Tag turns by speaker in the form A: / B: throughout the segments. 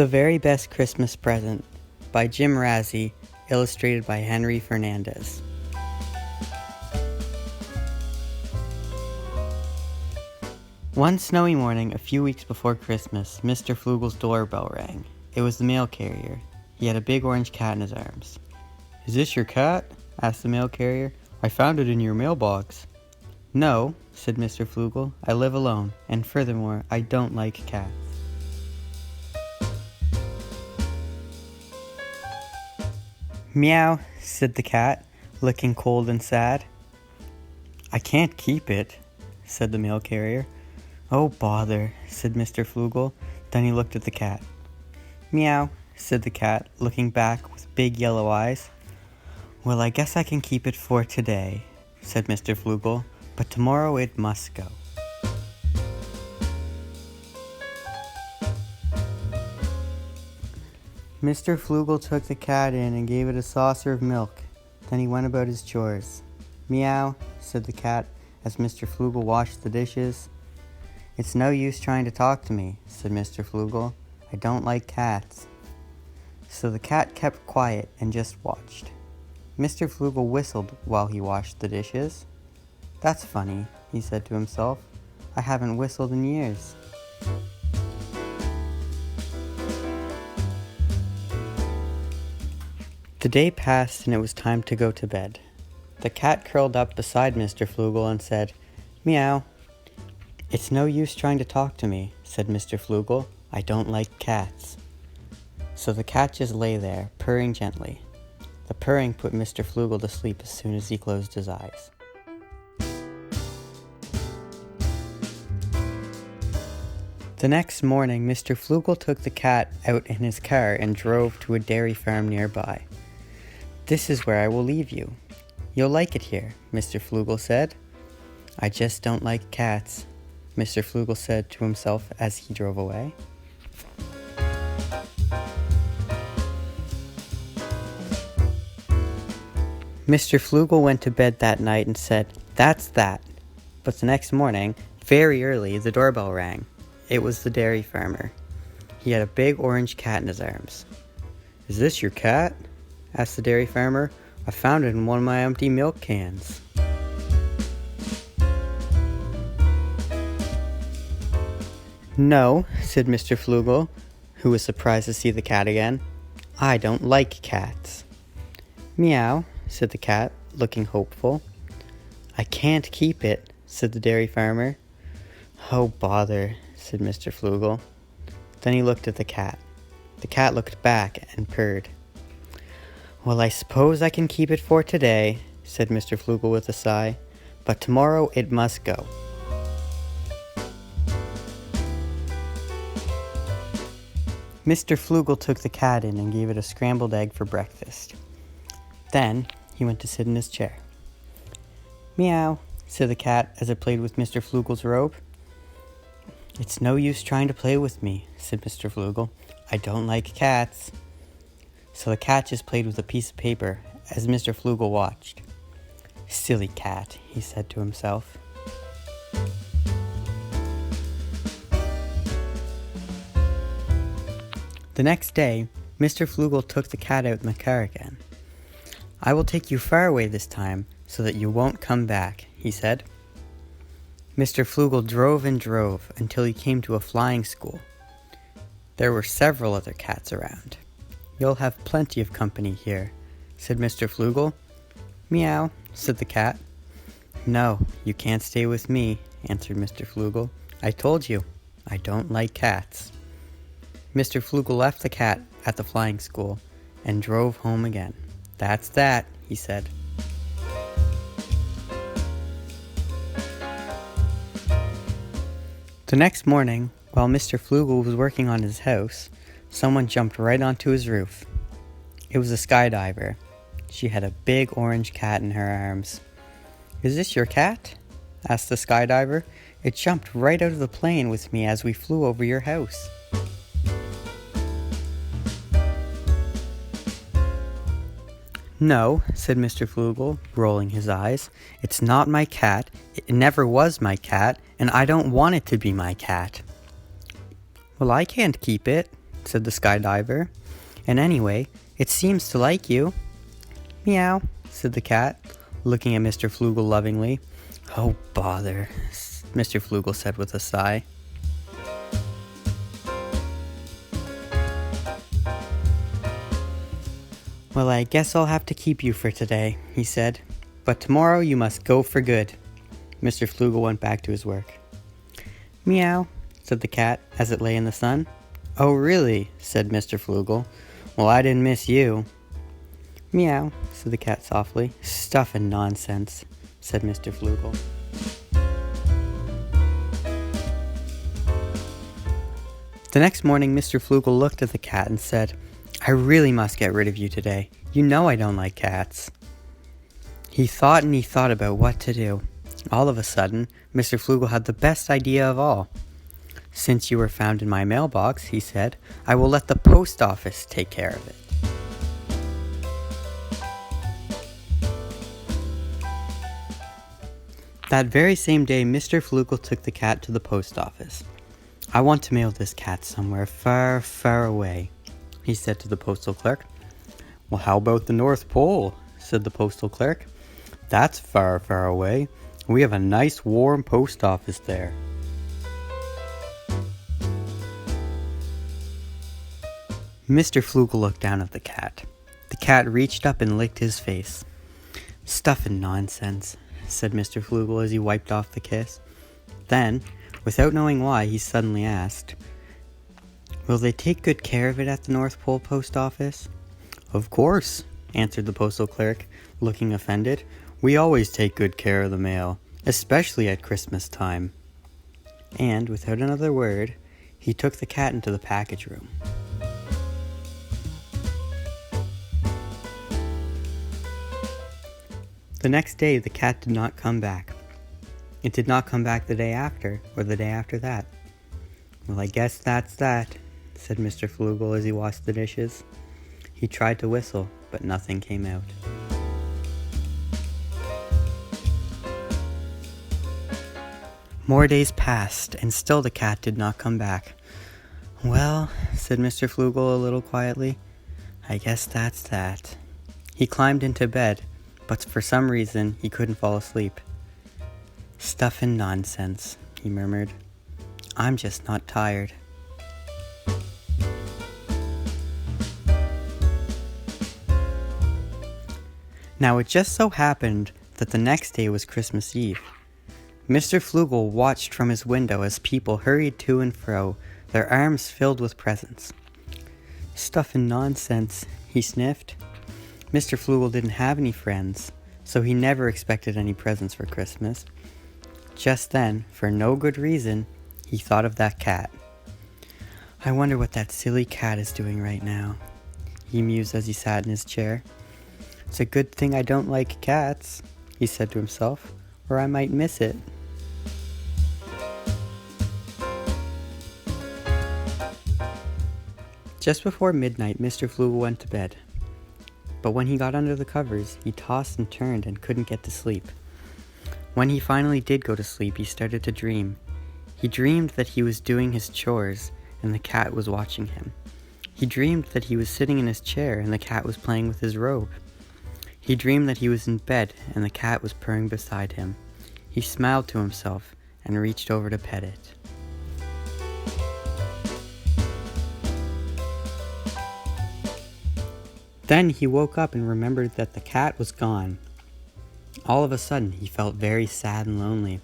A: The Very Best Christmas Present by Jim Razzi, illustrated by Henry Fernandez. One snowy morning, a few weeks before Christmas, Mr. Flugel's doorbell rang. It was the mail carrier. He had a big orange cat in his arms. "Is this your cat?" asked the mail carrier. "I found it in your mailbox." "No," said Mr. Flugel. "I live alone, and furthermore, I don't like cats." "Meow," said the cat, looking cold and sad. "I can't keep it," said the mail carrier. "Oh, bother," said Mr. Flugel. Then he looked at the cat. "Meow," said the cat, looking back with big yellow eyes. "Well, I guess I can keep it for today," said Mr. Flugel, "but tomorrow it must go." Mr. Flugel took the cat in and gave it a saucer of milk. Then he went about his chores. "Meow," said the cat as Mr. Flugel washed the dishes. "It's no use trying to talk to me," said Mr. Flugel. "I don't like cats." So the cat kept quiet and just watched. Mr. Flugel whistled while he washed the dishes. "That's funny," he said to himself. "I haven't whistled in years." The day passed and it was time to go to bed. The cat curled up beside Mr. Flugel and said, "Meow." "It's no use trying to talk to me," said Mr. Flugel. "I don't like cats." So the cat just lay there, purring gently. The purring put Mr. Flugel to sleep as soon as he closed his eyes. The next morning, Mr. Flugel took the cat out in his car and drove to a dairy farm nearby. "This is where I will leave you. You'll like it here," Mr. Flugel said. "I just don't like cats," Mr. Flugel said to himself as he drove away. Mr. Flugel went to bed that night and said, "That's that." But the next morning, very early, the doorbell rang. It was the dairy farmer. He had a big orange cat in his arms. "Is this your cat?" asked the dairy farmer. "I found it in one of my empty milk cans." "No," said Mr. Flugel, who was surprised to see the cat again. "I don't like cats." "Meow," said the cat, looking hopeful. "I can't keep it," said the dairy farmer. "Oh, bother," said Mr. Flugel. Then he looked at the cat. The cat looked back and purred. "Well, I suppose I can keep it for today," said Mr. Flugel with a sigh, "but tomorrow it must go." Mr. Flugel took the cat in and gave it a scrambled egg for breakfast. Then he went to sit in his chair. "Meow," said the cat as it played with Mr. Flugel's robe. "It's no use trying to play with me," said Mr. Flugel. "I don't like cats." So the cat just played with a piece of paper as Mr. Flugel watched. "Silly cat," he said to himself. The next day, Mr. Flugel took the cat out in the car again. "I will take you far away this time so that you won't come back," he said. Mr. Flugel drove and drove until he came to a flying school. There were several other cats around. "You'll have plenty of company here," said Mr. Flugel. "Meow," said the cat. "No, you can't stay with me," answered Mr. Flugel. "I told you, I don't like cats." Mr. Flugel left the cat at the flying school and drove home again. "That's that," he said. The next morning, while Mr. Flugel was working on his house, someone jumped right onto his roof. It was a skydiver. She had a big orange cat in her arms. "Is this your cat?" asked the skydiver. "It jumped right out of the plane with me as we flew over your house." "No," said Mr. Flugel, rolling his eyes. "It's not my cat. It never was my cat, and I don't want it to be my cat." "Well, I can't keep it," said the skydiver. "And anyway, it seems to like you." "Meow," said the cat, looking at Mr. Flugel lovingly. "Oh, bother," Mr. Flugel said with a sigh. "Well, I guess I'll have to keep you for today," he said. "But tomorrow you must go for good." Mr. Flugel went back to his work. "Meow," said the cat as it lay in the sun. "Oh, really?" said Mr. Flugel. "Well, I didn't miss you." "Meow," said the cat softly. "Stuff and nonsense," said Mr. Flugel. The next morning, Mr. Flugel looked at the cat and said, "I really must get rid of you today. You know I don't like cats." He thought and he thought about what to do. All of a sudden, Mr. Flugel had the best idea of all. "Since you were found in my mailbox," he said, "I will let the post office take care of it." That very same day, Mr. Flugel took the cat to the post office. "I want to mail this cat somewhere far, far away," he said to the postal clerk. "Well, how about the North Pole?" said the postal clerk. "That's far, far away. We have a nice warm post office there." Mr. Flugel looked down at the cat. The cat reached up and licked his face. "Stuff and nonsense," said Mr. Flugel as he wiped off the kiss. Then, without knowing why, he suddenly asked, "Will they take good care of it at the North Pole post office?" "Of course," answered the postal clerk, looking offended. "We always take good care of the mail, especially at Christmas time." And, without another word, he took the cat into the package room. The next day, the cat did not come back. It did not come back the day after, or the day after that. "Well, I guess that's that," said Mr. Flugel as he washed the dishes. He tried to whistle, but nothing came out. More days passed, and still the cat did not come back. "Well," said Mr. Flugel a little quietly, "I guess that's that." He climbed into bed, but for some reason he couldn't fall asleep. "Stuff and nonsense," he murmured. "I'm just not tired." Now it just so happened that the next day was Christmas Eve. Mr. Flugel watched from his window as people hurried to and fro, their arms filled with presents. "Stuff and nonsense," he sniffed. Mr. Flugel didn't have any friends, so he never expected any presents for Christmas. Just then, for no good reason, he thought of that cat. "I wonder what that silly cat is doing right now," he mused as he sat in his chair. "It's a good thing I don't like cats," he said to himself, "or I might miss it." Just before midnight, Mr. Flugel went to bed. But when he got under the covers, he tossed and turned and couldn't get to sleep. When he finally did go to sleep, he started to dream. He dreamed that he was doing his chores and the cat was watching him. He dreamed that he was sitting in his chair and the cat was playing with his robe. He dreamed that he was in bed and the cat was purring beside him. He smiled to himself and reached over to pet it. Then he woke up and remembered that the cat was gone. All of a sudden, he felt very sad and lonely.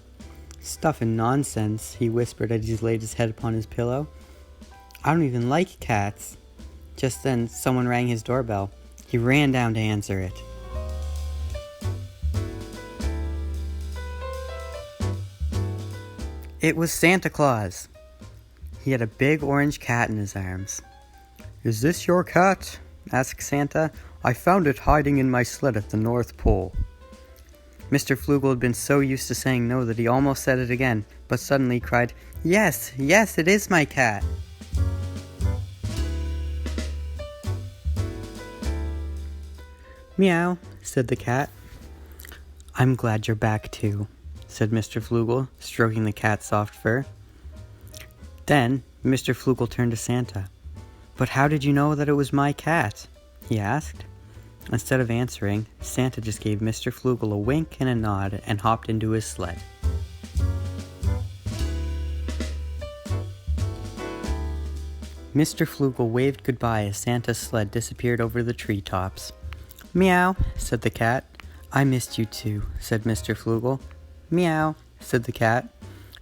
A: "Stuff and nonsense," he whispered as he laid his head upon his pillow. "I don't even like cats." Just then, someone rang his doorbell. He ran down to answer it. It was Santa Claus. He had a big orange cat in his arms. "Is this your cat?" asked Santa. "I found it hiding in my sled at the North Pole." Mr. Flugel had been so used to saying no that he almost said it again, but suddenly cried, Yes, it is my cat." "Meow," said the cat. "I'm glad you're back too," said Mr. Flugel, stroking the cat's soft fur. Then Mr. Flugel turned to Santa. But how did you know that it was my cat? He asked. Instead of answering, Santa just gave Mr. Flugel a wink and a nod and hopped into his sled. Mr. Flugel waved goodbye as Santa's sled disappeared over the treetops. "Meow," said the cat. "I missed you too," said Mr. Flugel. "Meow," said the cat.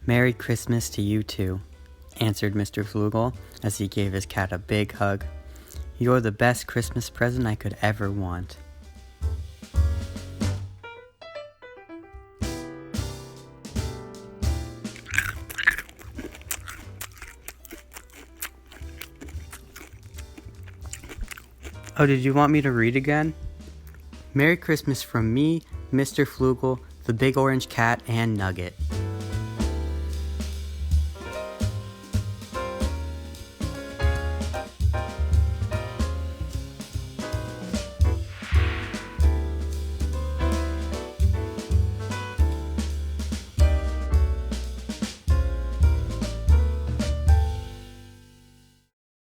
A: "Merry Christmas to you too," answered Mr. Flugel as he gave his cat a big hug. "You're the best Christmas present I could ever want." Oh, did you want me to read again? Merry Christmas from me, Mr. Flugel, the Big Orange Cat, and Nugget.